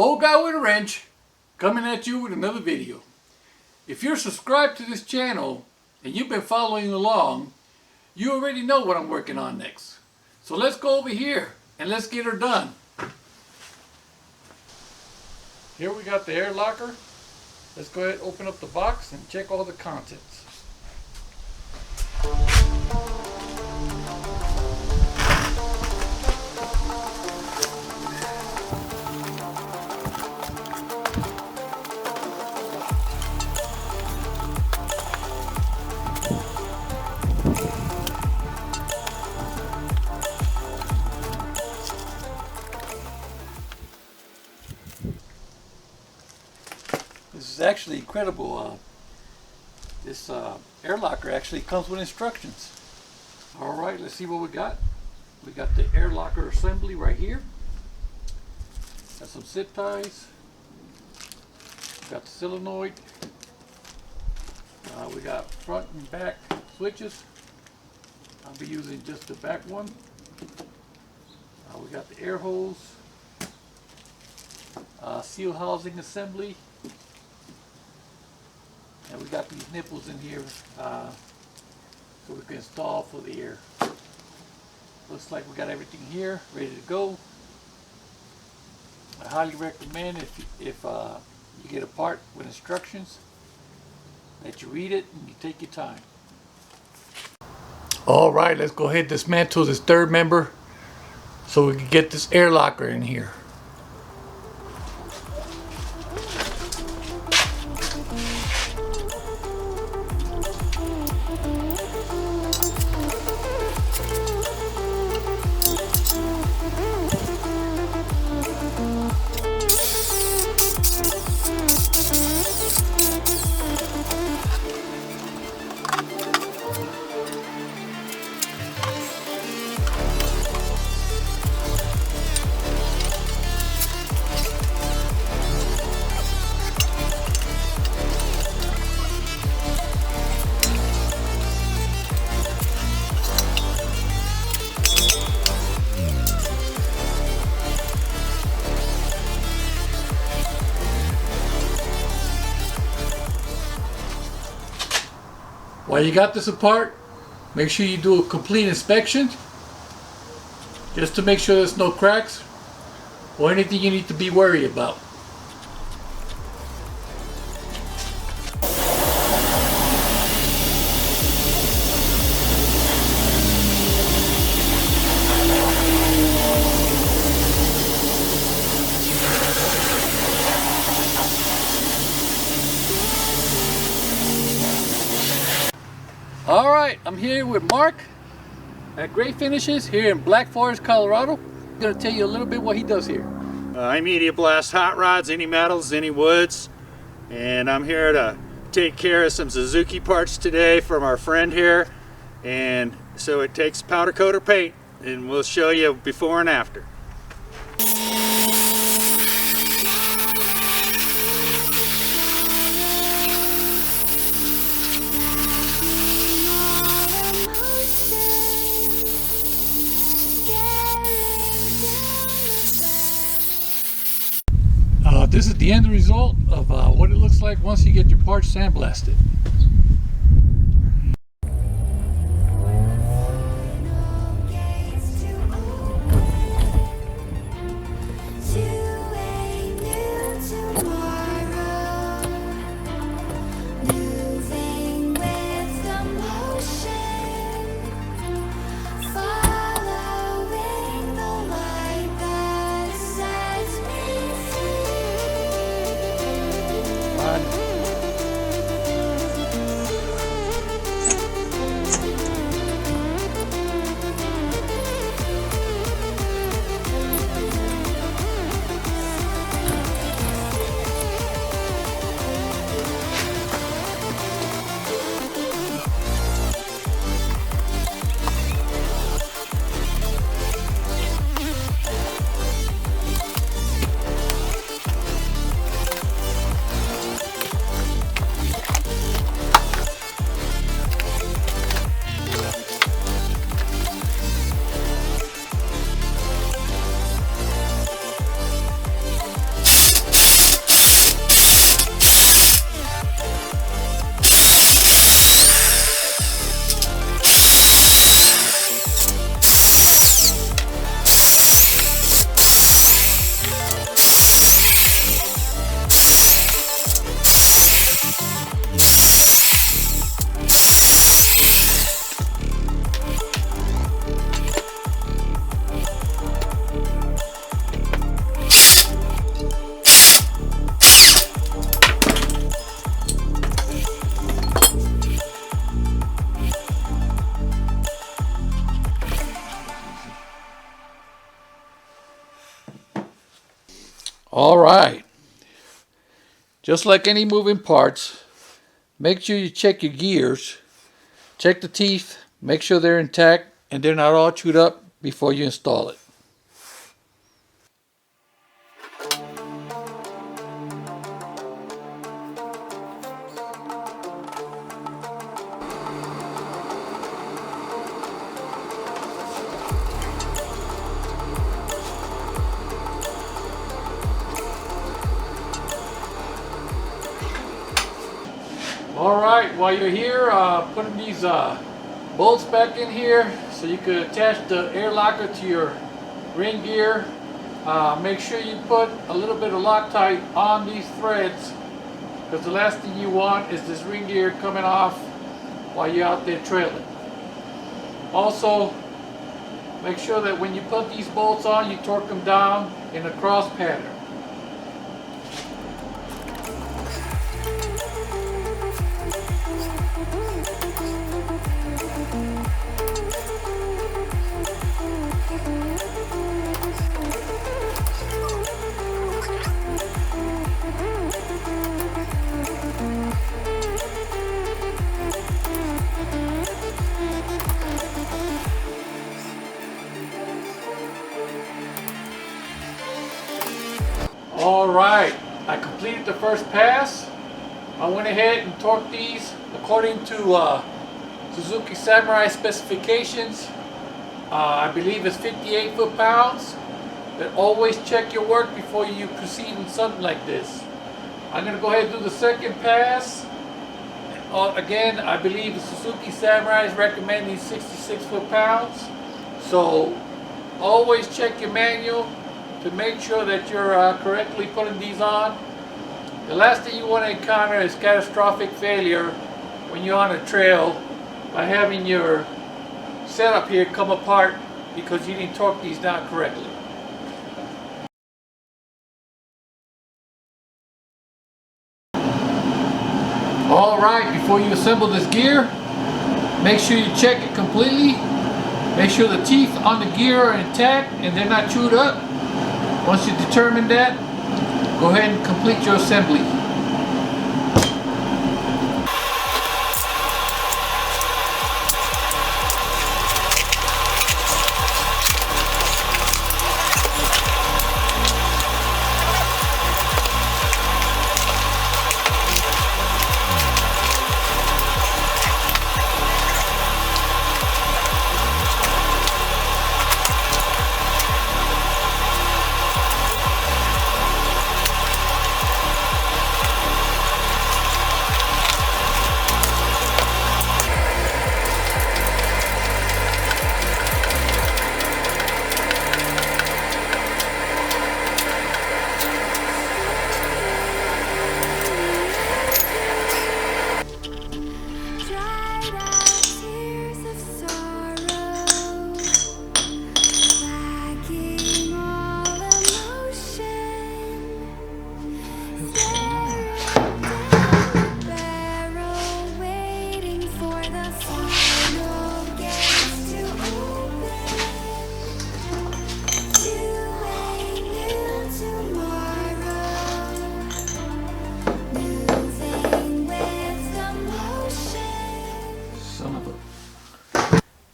Old Guy with a Wrench, coming at you with another video. If you're subscribed to this channel and you've been following along, you already know what I'm working on next. So let's go over here and let's get her done. Here we got the air locker. Let's go ahead and open up the box and check all the contents. This is actually incredible. This air locker actually comes with instructions. Alright, let's see what we got. We got the air locker assembly right here. Got some zip ties. Got the solenoid. We got front and back switches. I'll be using just the back one. We got the air hose. Seal housing assembly. And we got these nipples in here so we can install for the air. Looks like we got everything here ready to go. I highly recommend if you get a part with instructions that you read it and you take your time. Alright, let's go ahead and dismantle this third member so we can get this air locker in here. While you got this apart, make sure you do a complete inspection just to make sure there's no cracks or anything you need to be worried about. Alright, I'm here with Mark at Great Finishes here in Black Forest, Colorado. I'm going to tell you a little bit what he does here. I media blast hot rods, any metals, any woods, and I'm here to take care of some Suzuki parts today from our friend here. And so it takes powder coat or paint, and we'll show you before and after. This is the end result of what it looks like once you get your parts sandblasted. All right. Just like any moving parts, make sure you check your gears. Check the teeth, make sure they're intact and they're not all chewed up before you install it. Alright, while you're here, putting these bolts back in here so you could attach the air locker to your ring gear. Make sure you put a little bit of Loctite on these threads, because the last thing you want is this ring gear coming off while you're out there trailing. Also, make sure that when you put these bolts on, you torque them down in a cross pattern. Alright, I completed the first pass. I went ahead and torqued these according to Suzuki Samurai specifications. I believe it's 58 foot-pounds. But always check your work before you proceed in something like this. I'm going to go ahead and do the second pass. Again, I believe the Suzuki Samurai is recommending 66 foot-pounds. So always check your manual to make sure that you're correctly putting these on. The last thing you want to encounter is catastrophic failure when you're on a trail by having your setup here come apart because you didn't torque these down correctly. Alright, before you assemble this gear, make sure you check it completely. Make sure the teeth on the gear are intact and they're not chewed up. Once you determine that, go ahead and complete your assembly.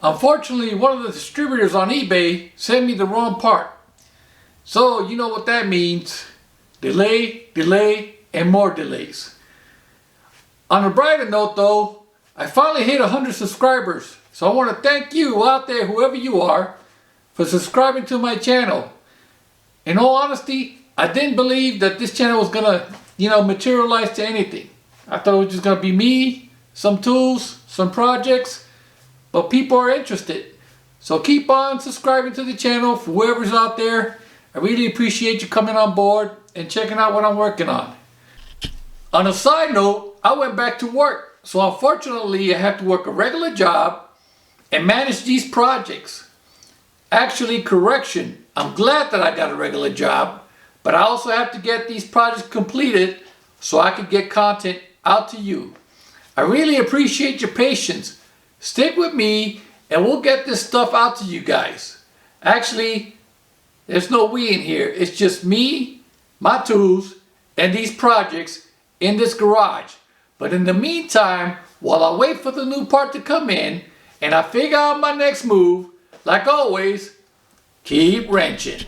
Unfortunately, one of the distributors on eBay sent me the wrong part. So you know what that means. Delay, delay, and more delays. On a brighter note though, I finally hit 100 subscribers. So I want to thank you out there, whoever you are, for subscribing to my channel. In all honesty, I didn't believe that this channel was gonna, materialize to anything. I thought it was just gonna be me, some tools, some projects. But people are interested. So keep on subscribing to the channel for whoever's out there. I really appreciate you coming on board and checking out what I'm working on. On a side note, I went back to work. So unfortunately, I have to work a regular job and manage these projects. Actually, correction, I'm glad that I got a regular job, but I also have to get these projects completed so I can get content out to you. I really appreciate your patience. Stick with me and we'll get this stuff out to you guys. Actually, there's no we in here. It's just me my tools and these projects in this garage. But in the meantime, while I wait for the new part to come in and I figure out my next move, like always, keep wrenching.